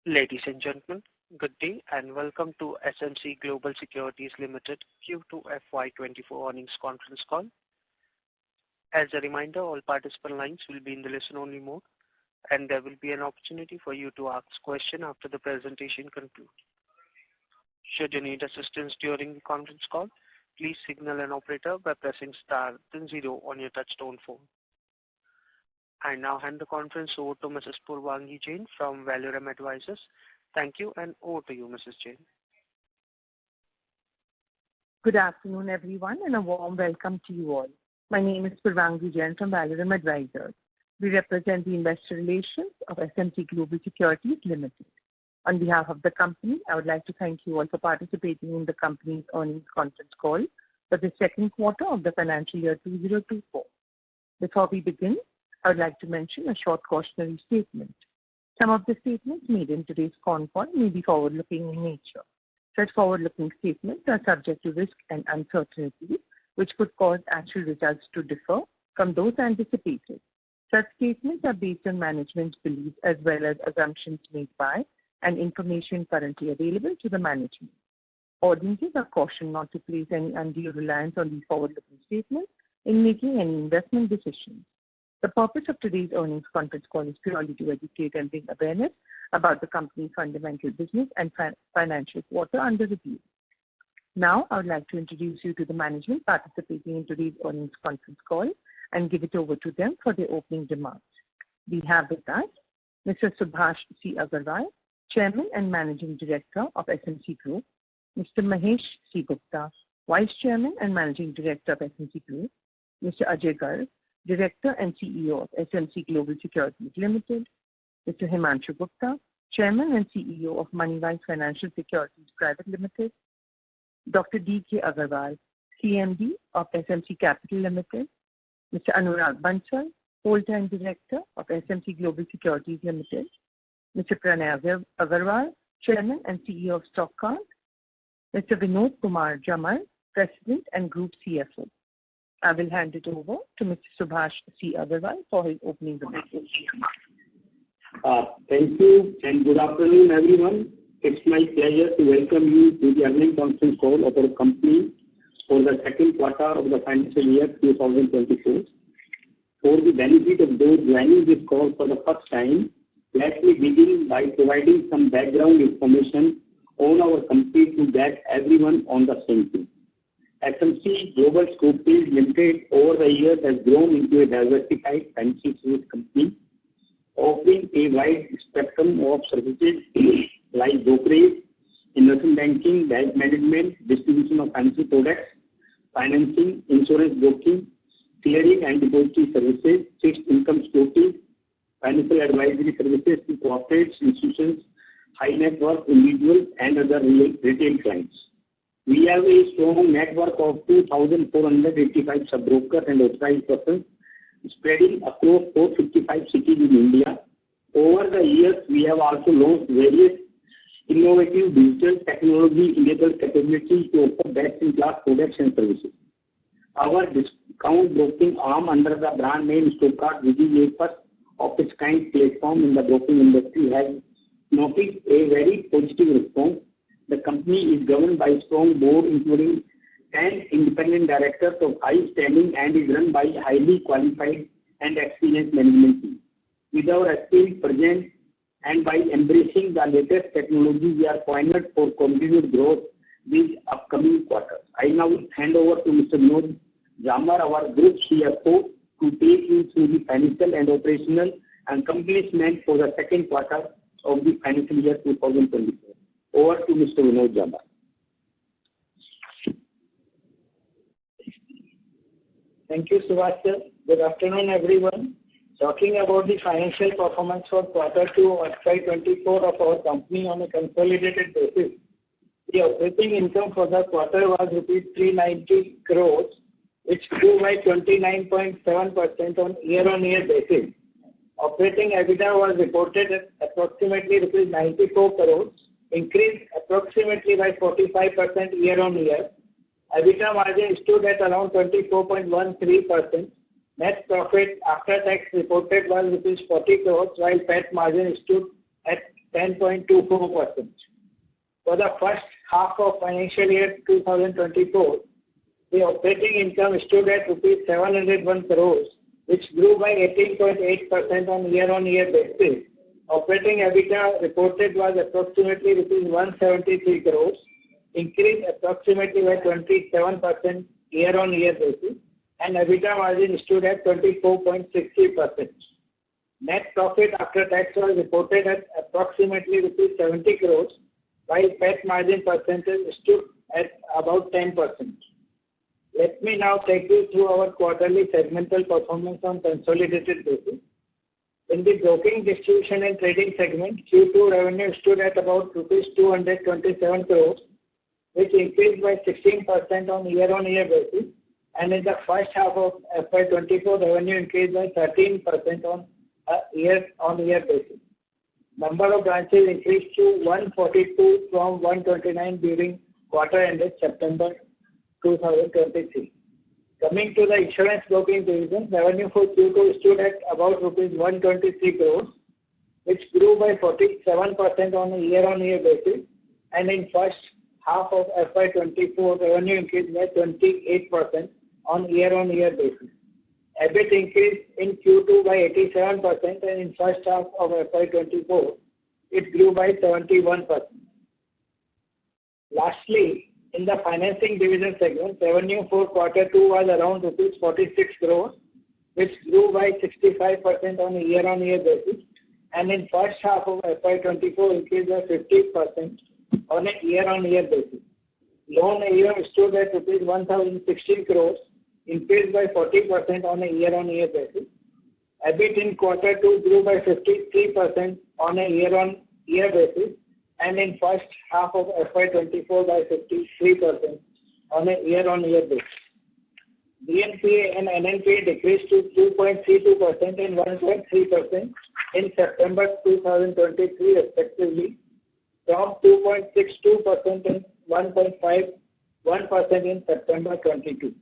Ladies and gentlemen, good day and welcome to SMC Global Securities Limited Q2 FY24 earnings conference call. As a reminder, all participant lines will be in the listen-only mode, and there will be an opportunity for you to ask questions after the presentation concludes. Should you need assistance during the conference call, please signal an operator by pressing star then 0 on your touchtone phone. I now hand the conference over to Mrs. Purvangi Jain from Valorem Advisors. Thank you, and over to you, Mrs. Jain. Good afternoon, everyone, and a warm welcome to you all. My name is Purvangi Jain from Valorem Advisors. We represent the investor relations of SMC Global Securities Limited. On behalf of the company, I would like to thank you all for participating in the company's earnings conference call for the second quarter of the financial year 2024. Before we begin, I would like to mention a short cautionary statement. Some of the statements made in today's call may be forward-looking in nature. Such forward-looking statements are subject to risk and uncertainties, which could cause actual results to differ from those anticipated. Such statements are based on management's beliefs as well as assumptions made by and information currently available to the management. Audiences are cautioned not to place any undue reliance on these forward-looking statements in making any investment decisions. The purpose of today's earnings conference call is purely to educate and bring awareness about the company's fundamental business and financial quarter under review. Now, I would like to introduce you to the management participating in today's earnings conference call and give it over to them for their opening remarks. We have with us Mr. Subhash C. Agarwal, Chairman and Managing Director of SMC Group, Mr. Mahesh C. Gupta, Vice Chairman and Managing Director of SMC Group, Mr. Ajay Garg, Director and CEO of SMC Global Securities Limited, Mr. Himanshu Gupta, Chairman and CEO of Moneywise Financial Securities Private Limited, Dr. D.K. Agarwal, CMD of SMC Capital Limited, Mr. Anurag Bansal, Whole-time Director of SMC Global Securities Limited, Mr. Pranay Agarwal, Chairman and CEO of Stockcard, Mr. Vinod Kumar Jamal, President and Group CFO. I will hand it over to Mr. Subhash C. Agarwal for his opening remarks. Thank you and good afternoon, everyone. It's my pleasure to welcome you to the earnings conference call of our company for the second quarter of the financial year 2024. For the benefit of those joining this call for the first time, let me begin by providing some background information on our company to get everyone on the same page. SMC Global Securities Limited over the years has grown into a diversified financial service company, offering a wide spectrum of services like brokerage, investment banking, wealth management, distribution of financial products, financing, insurance broking, clearing and depository services, fixed income securities, financial advisory services to corporates, institutions, high net worth individuals, and other retail clients. We have a strong network of 2,485 sub-brokers and authorized persons spreading across 455 cities in India. Over the years, we have also launched various innovative digital technology-enabled capabilities to offer best-in-class products and services. Our discount broking arm under the brand name Stockcard, which is a first-of-its-kind platform in the broking industry, has noticed a very positive response. The company is governed by a strong board, including 10 independent directors of high standing, and is run by a highly qualified and experienced management team. With our experience present and by embracing the latest technology, we are poised for continued growth these upcoming quarters. I now hand over to Mr. Vinod Jamal, our Group CFO, to take you through the financial and operational accomplishments for the second quarter of the financial year 2024. Over to Mr. Vinod Jamal. Thank you, Subhash. Good afternoon, everyone. Talking about the financial performance for Q2 FY24 of our company on a consolidated basis, the operating income for the quarter was rupees 390 crores, which grew by 29.7% on year-on-year basis. Operating EBITDA was reported at approximately rupees 94 crores, increased approximately by 45% year-on-year. EBITDA margin stood at around 24.13%. Net profit after tax reported was rupees 40 crores, while PAT margin stood at 10.24%. For the first half of financial year 2024, the operating income stood at rupees 701 crores, which grew by 18.8% on year-on-year basis. Operating EBITDA reported was approximately rupees 173 crores, increased approximately by 27% year-on-year basis, and EBITDA margin stood at 24.60%. Net profit after tax was reported at approximately rupees 70 crores, while PAT margin percentage stood at about 10%. Let me now take you through our quarterly segmental performance on consolidated basis. In the broking, distribution and trading segment, Q2 revenue stood at about rupees 227 crores, which increased by 16% on year-on-year basis, and in the first half of FY24, revenue increased by 13% on a year-on-year basis. Number of branches increased to 142 from 129 during quarter ended September 2023. Coming to the insurance broking division, revenue for Q2 stood at about rupees 123 crores, which grew by 47% on a year-on-year basis, and in first half of FY24, revenue increased by 28% on year-on-year basis. EBIT increased in Q2 by 87%, and in first half of FY24, it grew by 71%. Lastly, in the financing division segment, revenue for quarter 2 was around rupees 46 crores, which grew by 65% on a year-on-year basis, and in first half of FY24 increased by 50% on a year-on-year basis. Loan AUM stood at rupees 1,016 crores, increased by 40% on a year-on-year basis. EBIT in quarter 2 grew by 53% on a year-on-year basis, and in first half of FY24 by 53% on a year-on-year basis. DNPA and NNPA decreased to 2.32% and 1.3% in September 2023 respectively, from 2.62% and 1.51% in September 22.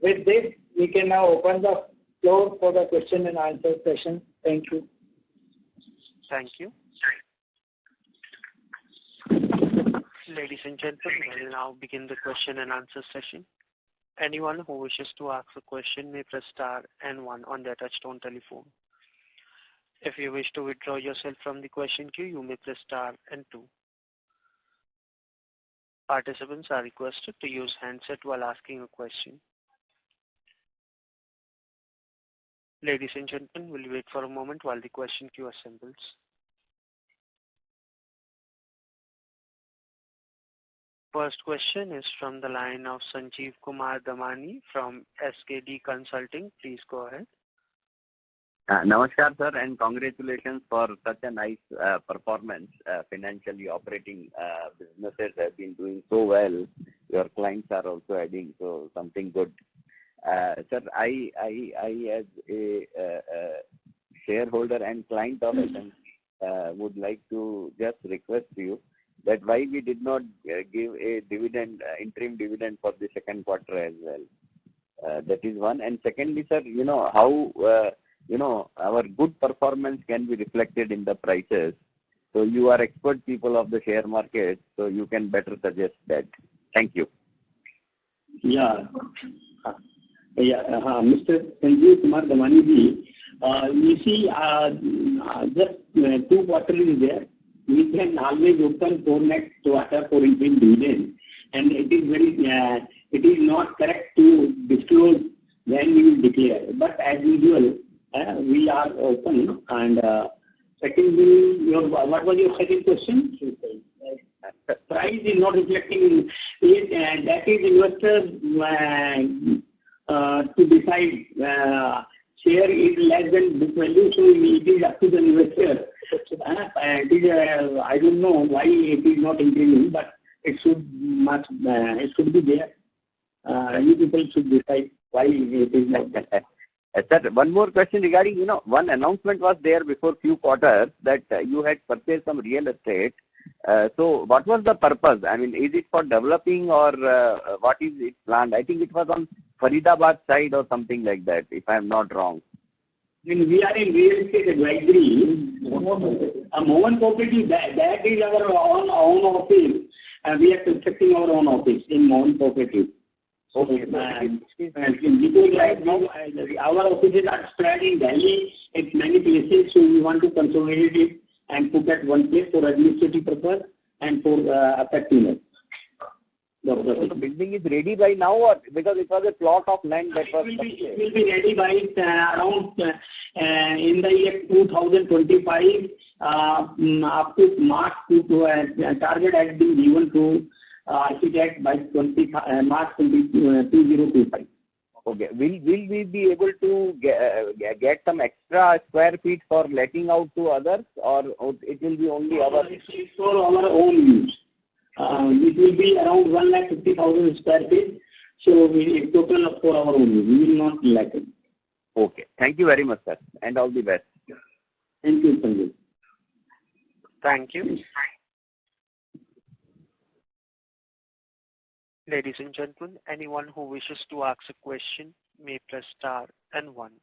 With this, we can now open the floor for the question and answer session. Thank you. Thank you. Ladies and gentlemen, we will now begin the question and answer session. Anyone who wishes to ask a question may press star and 1 on their touchtone telephone. If you wish to withdraw yourself from the question queue, you may press star and 2. Participants are requested to use handset while asking a question. Ladies and gentlemen, we'll wait for a moment while the question queue assembles. First question is from the line of Sanjeev Kumar Damani from SKD Consulting. Please go ahead. Namaskar, sir, and congratulations for such a nice performance. Financially operating businesses have been doing so well. Your clients are also adding, so something good. Sir, I as a shareholder and client of SMC would like to just request you that why we did not give a dividend, interim dividend for the second quarter as well. That is one. And secondly, sir, how our good performance can be reflected in the prices. So you are expert people of the share market, so you can better suggest that. Thank you. Mr. Sanjeev Kumar Damani ji, you see, just 2 quarters is there. We can always open for next quarter for interim dividend, and it is not correct to disclose when we will declare. But as usual, we are open. And secondly, what was your second question? Price is not reflecting it. That is investors to decide. Share is less than book value, so it is up to the investor. I don't know why it is not increasing, but it should be there. You people should decide why it is like that. Sir, one more question regarding, one announcement was there before few quarters that you had purchased some real estate. So what was the purpose? I mean, is it for developing or what is it planned? I think it was on Faridabad side or something like that, if I am not wrong. When we are in real estate advisory, Mohan Cooperative, that is our own office. We are constructing our own office in Mohan Cooperative. Okay. Because right now our offices are spread in Delhi at many places, so we want to consolidate it and put at one place for administrative purpose and for effectiveness. So the building is ready by now, or because it was a plot of land that was it will be ready by around in the year 2025 up to March. Target has been given to architect by March 2025. Okay. Will we be able to get some extra square feet for letting out to others, or it will be only our? It's for our own use. It will be around 150,000 square feet. So we total for our own use. We will not lack it. Okay. Thank you very much, sir, and all the best. Thank you, Sanjay. Thank you. Ladies and gentlemen, anyone who wishes to ask a question may press star and 1.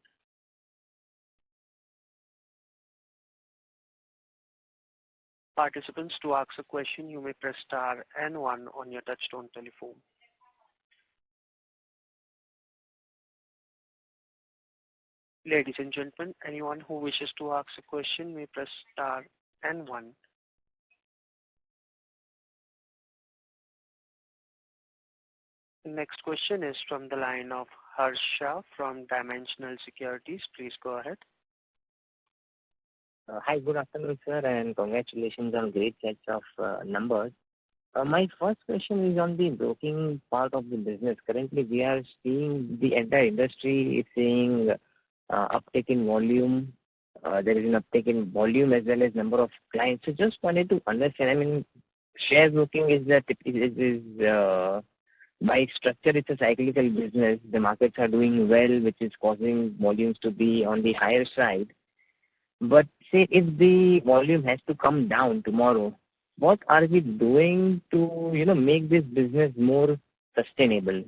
Participants, to ask a question, you may press star and 1 on your touchtone telephone. Ladies and gentlemen, anyone who wishes to ask a question may press star and 1. The next question is from the line of Harsha from Dimensional Securities. Please go ahead. Hi, good afternoon, sir, and congratulations on great sets of numbers. My first question is on the broking part of the business. Currently, we are seeing the entire industry is seeing uptick in volume. There is an uptick in volume as well as number of clients. So just wanted to understand, I mean, share broking is by structure, it's a cyclical business. The markets are doing well, which is causing volumes to be on the higher side. But say if the volume has to come down tomorrow, what are we doing to, make this business more sustainable?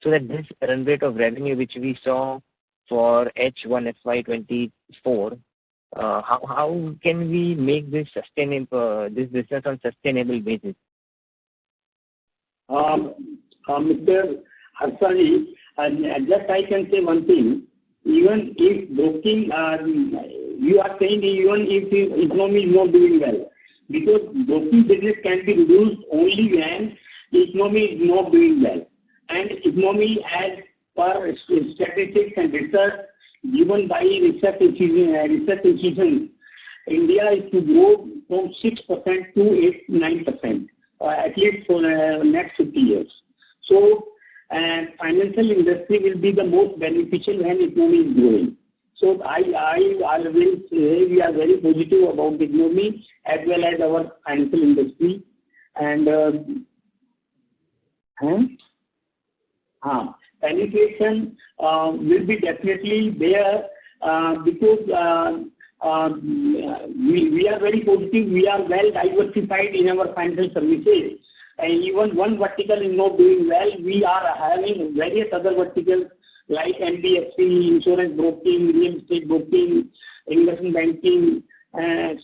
So that this run rate of revenue, which we saw for H1 FY24, how can we make this sustainable, this business on sustainable basis? Mr. Harshali, just I can say one thing. Even if broking, you are saying even if the economy is not doing well, because broking business can be reduced only when the economy is not doing well. And economy, as per statistics and research given by research institutions, India is to grow from 6% to 8-9%, at least for the next 50 years. So, financial industry will be the most beneficial when economy is growing. So I will say we are very positive about the economy as well as our financial industry. And penetration will be definitely there because we are very positive. We are well diversified in our financial services. And even one vertical is not doing well, we are having various other verticals like NBFC, insurance broking, real estate broking, investment banking,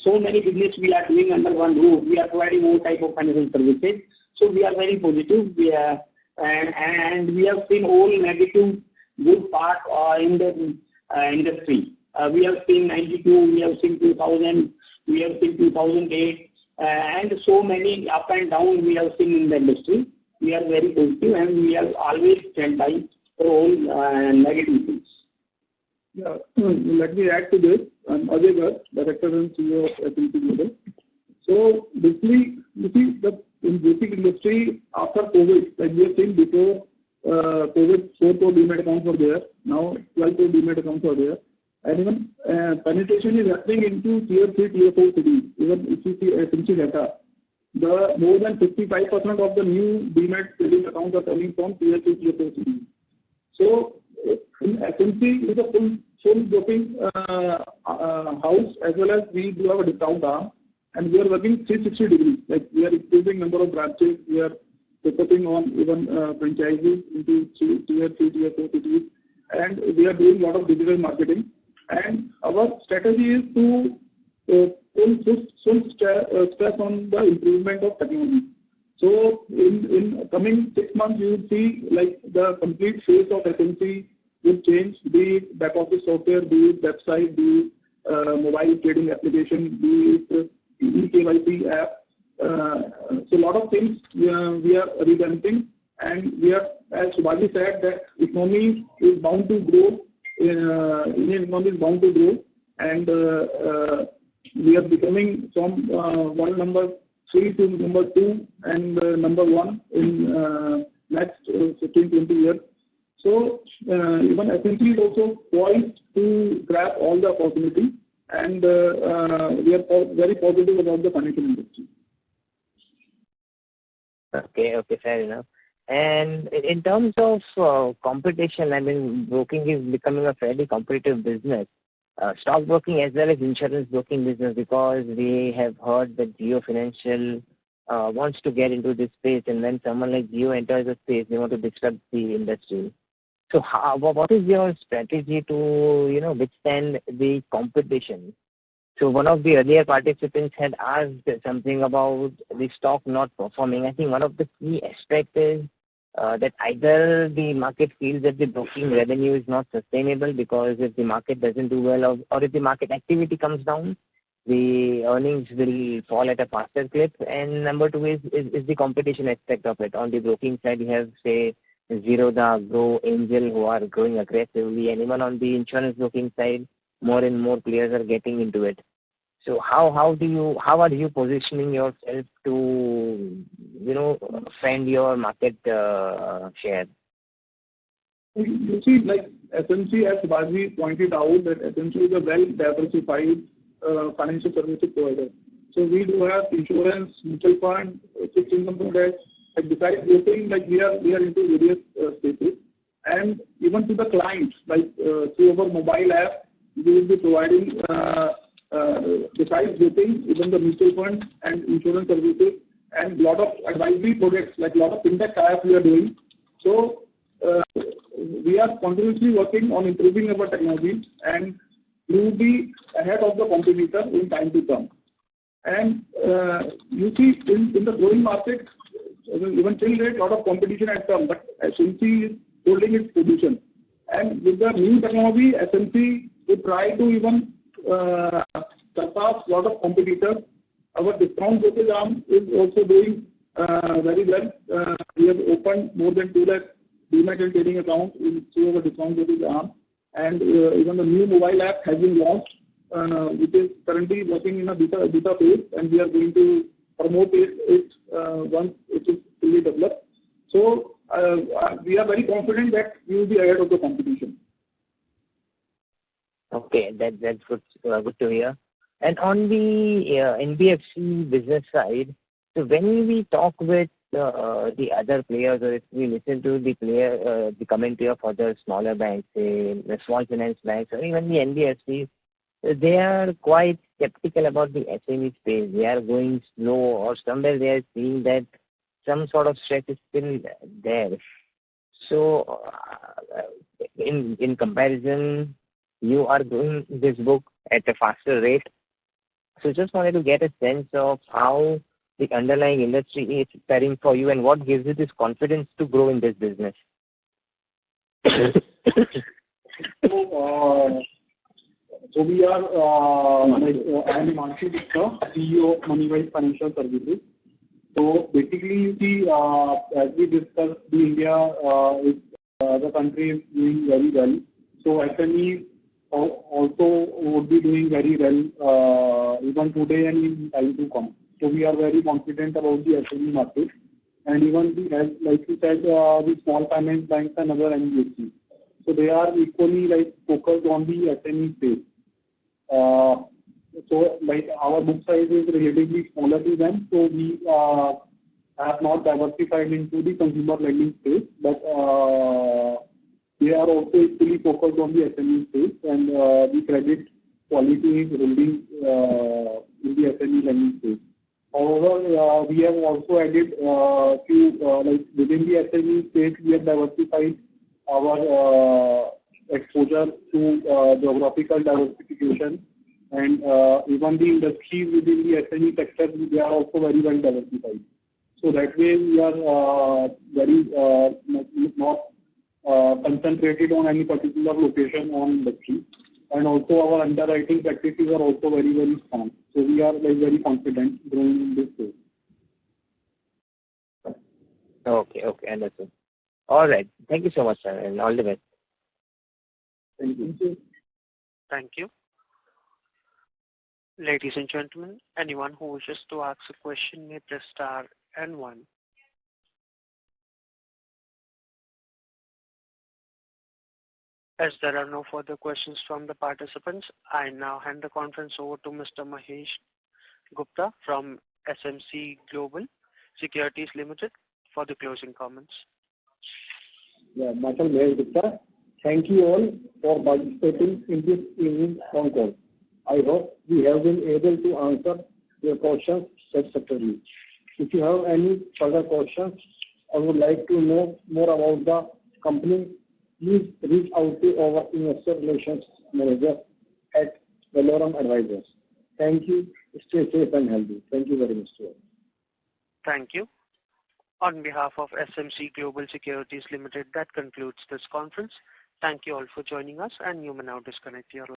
so many business we are doing under one roof. We are providing all type of financial services. So we are very positive. And we have seen all negative good part in the industry. We have seen 92, we have seen 2000, we have seen 2008. And so many up and down we have seen in the industry. We are very positive and we are always stand by for all negative things. Yeah, let me add to this. I'm Ajay Garg, Director and CEO of SMC Global. So basically, you see, in basic industry, after COVID, like we have seen before COVID, 4 crore demat accounts were there. Now 12 crore demat accounts are there. And even penetration is happening into tier 3, tier 4 cities. Even if you see SMC data, the more than 55% of the new demat savings accounts are coming from tier 3, tier 4 cities. So in SMC is a full broking house, as well as we do have a discount arm, and we are working 360 degrees. Like we are increasing number of branches, we are focusing on even franchises into tier 3, tier 4 cities, and we are doing a lot of digital marketing. And our strategy is to put stress on the improvement of technology. So in coming 6 months, you will see like the complete face of SMC will change, be it back office software, be it website, be it mobile trading application, be it eKYC app. So a lot of things we are revamping, and we are, as Subhaji said, that economy is bound to grow. Indian economy is bound to grow, and we are becoming from one number 3 to number 2 and number 1 in next 15-20 years. So even SMC is also poised to grab all the opportunity, and we are very positive about the financial industry. Okay, fair enough. And in terms of competition, I mean, broking is becoming a fairly competitive business. Stock broking as well as insurance broking business, because we have heard that Geo Financial wants to get into this space, and when someone like Geo enters the space, they want to disrupt the industry. So what is your strategy to, withstand the competition? So one of the earlier participants had asked something about the stock not performing. I think one of the key aspects is that either the market feels that the broking revenue is not sustainable, because if the market doesn't do well, or if the market activity comes down, the earnings will fall at a faster clip. And number two is the competition aspect of it. On the broking side, you have, say, Zerodha, Grow, Angel, who are growing aggressively, and even on the insurance broking side, more and more players are getting into it. So how are you positioning yourself to fend your market share? You see, like SMC, as Subhaji pointed out, that SMC is a well diversified financial services provider. So we do have insurance, mutual fund, fixed income products. Like besides broking, like we are into various spaces, and even to the clients, like through our mobile app, we will be providing besides broking, even the mutual funds and insurance services, and lot of advisory products, like a lot of fintech apps we are doing. So we are continuously working on improving our technology, and we will be ahead of the competitor in time to come. And you see, in the growing market, even till date, a lot of competition has come, but SMC is holding its position. And with the new technology, SMC will try to even surpass a lot of competitors. Our discount brokerage arm is also doing very well. We have opened more than 2 lakh demat and trading accounts through our discount brokerage arm. And even the new mobile app has been launched, which is currently working in a beta phase, and we are going to promote it once it is fully developed. So we are very confident that we will be ahead of the competition. Okay, that's good to hear. And on the NBFC business side, so when we talk with the other players, or if we listen to the commentary of other smaller banks, say the small finance banks, or even the NBFCs, they are quite skeptical about the SME space. They are going slow, or somewhere they are seeing that some sort of stress is still there. So in comparison, you are doing this book at a faster rate. So just wanted to get a sense of how the underlying industry is faring for you, and what gives you this confidence to grow in this business. So we are, I am Himanshu Gupta, CEO of Unrivaled Financial Services. So basically, you see, as we discussed, the country is doing very well. So SME also would be doing very well even today and in time to come. So we are very confident about the SME market, and even like you said, the small finance banks and other NBFCs. So they are equally focused on the SME space. So our book size is relatively smaller to them, so we have not diversified into the consumer lending space, but they are also equally focused on the SME space, and the credit quality is holding in the SME lending space. However, we have also added few within the SME space. We have diversified our exposure to geographical diversification, and even the industries within the SME sector, they are also very well diversified. So that way we are very not concentrated on any particular location on industry, and also our underwriting practices are also very, very strong. So we are very confident growing in this space. Okay, understood. All right. Thank you so much, sir, and all the best. Thank you. Thank you. Ladies and gentlemen, anyone who wishes to ask a question may press star and 1. As there are no further questions from the participants, I now hand the conference over to Mr. Mahesh Gupta from SMC Global Securities Limited for the closing comments. Yeah, myself Mahesh Gupta. Thank you all for participating in this evening's phone call. I hope we have been able to answer your questions satisfactorily. If you have any further questions or would like to know more about the company, please reach out to our investor relations manager at Valorum Advisors. Thank you. Stay safe and healthy. Thank you very much, sir. Thank you. On behalf of SMC Global Securities Limited, that concludes this conference. Thank you all for joining us, and you may now disconnect your